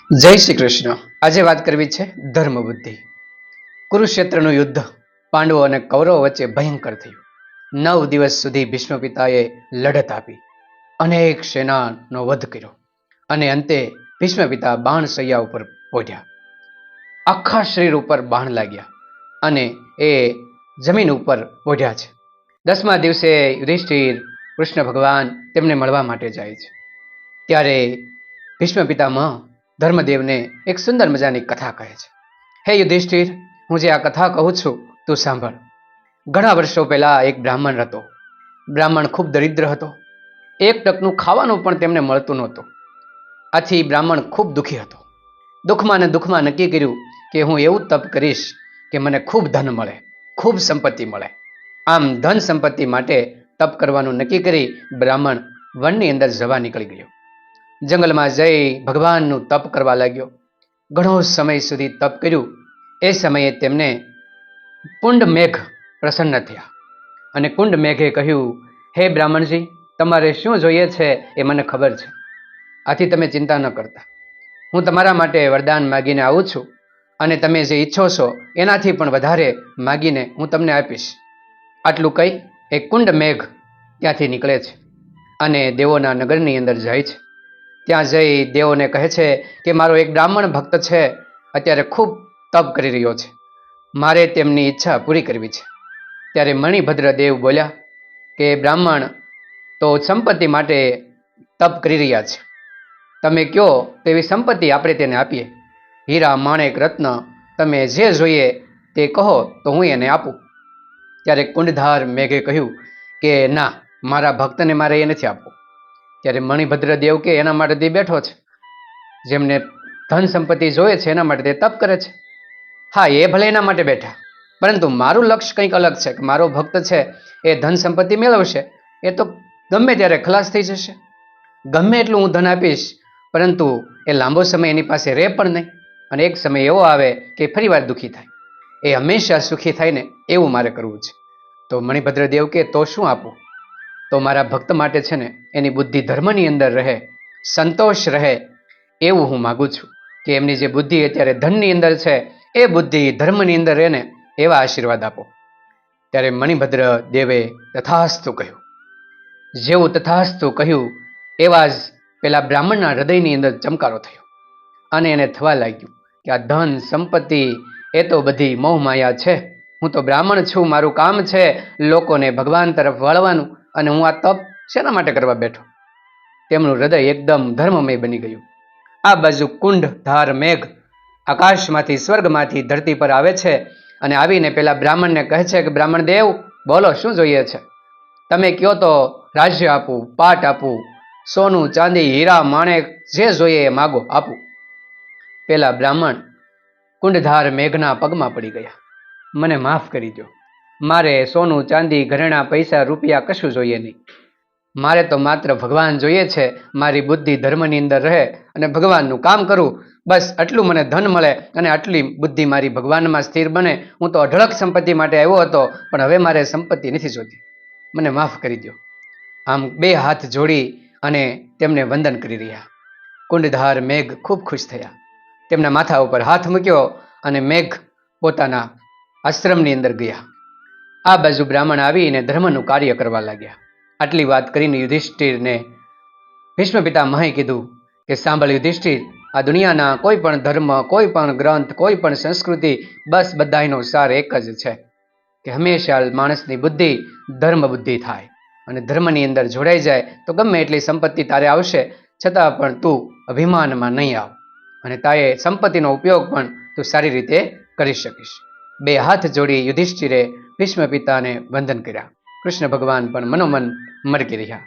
જય શ્રી કૃષ્ણ. આજે વાત કરવી છે ધર્મ બુદ્ધિ. કુરુક્ષેત્રનું યુદ્ધ પાંડવો અને કૌરવો વચ્ચે ભયંકર થયું. 9 દિવસ સુધી ભીષ્મ પિતાએ લડત આપી, અનેક સેનાનો વધ કર્યો અને અંતે ભીષ્મ પિતા બાણશૈયા ઉપર પોઢ્યા. આખા શરીર ઉપર બાણ લાગ્યા અને એ જમીન ઉપર પોઢ્યા છે. 10મા દિવસે યુધિષ્ઠિર કૃષ્ણ ભગવાન તેમને મળવા માટે જાય છે. ત્યારે ભીષ્મ પિતામહ ધર્મદેવને એક સુંદર મજાની કથા કહે છે. હે યુધિષ્ઠિર, હું જે આ કથા કહું છું તું સાંભળ. ઘણા વર્ષો પહેલા એક બ્રાહ્મણ હતો. બ્રાહ્મણ ખૂબ દરિદ્ર હતો. એક ટકનું ખાવાનું પણ તેમને મળતું નહોતું. આથી બ્રાહ્મણ ખૂબ દુઃખી હતો. દુઃખમાં ને દુઃખમાં નક્કી કર્યું કે હું એવું તપ કરીશ કે મને ખૂબ ધન મળે, ખૂબ સંપત્તિ મળે. આમ ધન સંપત્તિ માટે તપ કરવાનું નક્કી કરી બ્રાહ્મણ વનની અંદર જવા નીકળી ગયો. જંગલમાં જઈ ભગવાનનું તપ કરવા લાગ્યો. ઘણો સમય સુધી તપ કર્યું. એ સમયે તેમને કુંડ મેઘ પ્રસન્ન થયા અને કુંડ મેઘે કહ્યું, હે બ્રાહ્મણજી, તમારે શું જોઈએ છે એ મને ખબર છે. આથી તમે ચિંતા ન કરતા. હું તમારા માટે વરદાન માગીને આવું છું અને તમે જે ઈચ્છો છો એનાથી પણ વધારે માગીને હું તમને આપીશ. આટલું કહી એક કુંડ મેઘ ત્યાંથી નીકળે છે અને દેવોના નગરની અંદર જાય છે. ત્યાં જઈ દેવોને કહે છે કે મારો એક બ્રાહ્મણ ભક્ત છે, અત્યારે ખૂબ તપ કરી રહ્યો છે, મારે તેમની ઈચ્છા પૂરી કરવી છે. ત્યારે મણિભદ્ર દેવ બોલ્યા કે બ્રાહ્મણ તો સંપત્તિ માટે તપ કરી રહ્યા છે, તમે કહો તેવી સંપત્તિ આપણે તેને આપીએ. હીરા માણેક રત્ન તમે જે જોઈએ તે કહો તો હું એને આપું. ત્યારે કુંડધાર મેઘે કહ્યું કે ના, મારા ભક્તને મારે એ નથી આપવું. ત્યારે મણિભદ્ર દેવ કે એના માટે તે બેઠો છે, જેમને ધન સંપત્તિ જોઈએ છે એના માટે તે તપ કરે છે. હા, એ ભલે એના માટે બેઠા, પરંતુ મારું લક્ષ્ય કંઈક અલગ છે કે મારો ભક્ત છે એ ધન સંપત્તિ મેળવશે, એ તો ગમે ત્યારે ખલાસ થઈ જશે. ગમે એટલું હું ધન આપીશ, પરંતુ એ લાંબો સમય એની પાસે રહે પણ નહીં અને એક સમય એવો આવે કે ફરીવાર દુઃખી થાય. એ હંમેશા સુખી થાય ને એવું મારે કરવું છે. તો મણિભદ્ર દેવ કે તો શું આપું? તો મારા ભક્ત માટે છે ને એની બુદ્ધિ ધર્મની અંદર રહે, સંતોષ રહે, એવું હું માગું છું કે એમની જે બુદ્ધિ અત્યારે ધનની અંદર છે એ બુદ્ધિ ધર્મની અંદર રહે ને એવા આશીર્વાદ આપો. ત્યારે મણિભદ્ર દેવે તથાસ્તુ કહ્યું. જેવું તથાસ્તુ કહ્યું એવા જ પેલા બ્રાહ્મણના હૃદયની અંદર ચમકારો થયો અને એને થવા લાગ્યું કે આ ધન સંપત્તિ એ તો બધી મોહમાયા છે. હું તો બ્રાહ્મણ છું, મારું કામ છે લોકોને ભગવાન તરફ વળવાનું, અને હું આ તપ શેના માટે કરવા બેઠો? તેમનું હૃદય એકદમ ધર્મમય બની ગયું. આ બાજુ કુંડ ધાર મેઘ આકાશમાંથી સ્વર્ગમાંથી ધરતી પર આવે છે અને આવીને પેલા બ્રાહ્મણને કહે છે કે બ્રાહ્મણ દેવ, બોલો શું જોઈએ છે? તમે કહો તો રાજ્ય આપું, પાટ આપું, સોનું ચાંદી હીરા માણેક જે જોઈએ એ માગો, આપું. પેલા બ્રાહ્મણ કુંડધાર મેઘના પગમાં પડી ગયા. મને માફ કરી દો, મારે સોનું ચાંદી ઘરેણા પૈસા રૂપિયા કશું જોઈએ નહીં. મારે તો માત્ર ભગવાન જોઈએ છે. મારી બુદ્ધિ ધર્મની અંદર રહે અને ભગવાનનું કામ કરું, બસ આટલું મને ધન મળે અને આટલી બુદ્ધિ મારી ભગવાનમાં સ્થિર બને. હું તો અઢળક સંપત્તિ માટે આવ્યો હતો, પણ હવે મારે સંપત્તિ નથી જોતી, મને માફ કરી દો. આમ બે હાથ જોડી અને તેમને વંદન કરી રહ્યા. કુંડધાર મેઘ ખૂબ ખુશ થયા, તેમના માથા ઉપર હાથ મૂક્યો અને મેઘ પોતાના આશ્રમની અંદર ગયા. આ બાજુ બ્રાહ્મણ આવીને ધર્મનું કાર્ય કરવા લાગ્યા. આટલી વાત કરીને યુધિષ્ઠિરને ભીષ્મ પિતામહે કીધું કે સાંભળ યુધિષ્ઠિર, આ દુનિયાના કોઈ પણ ધર્મ, કોઈ પણ ગ્રંથ, કોઈ પણ સંસ્કૃતિ, બસ બધાનો સાર એક જ છે કે હંમેશા માણસની બુદ્ધિ ધર્મ બુદ્ધિ થાય અને ધર્મની અંદર જોડાઈ જાય તો ગમે એટલી સંપત્તિ તારે આવશે છતાં પણ તું અભિમાનમાં નહીં આવ અને તારે સંપત્તિનો ઉપયોગ પણ તું સારી રીતે કરી શકીશ. બે હાથ જોડી યુધિષ્ઠિરે ભીષ્મ પિતાને વંદન કર્યા. કૃષ્ણ ભગવાન પણ મનોમન મરકી રહ્યા.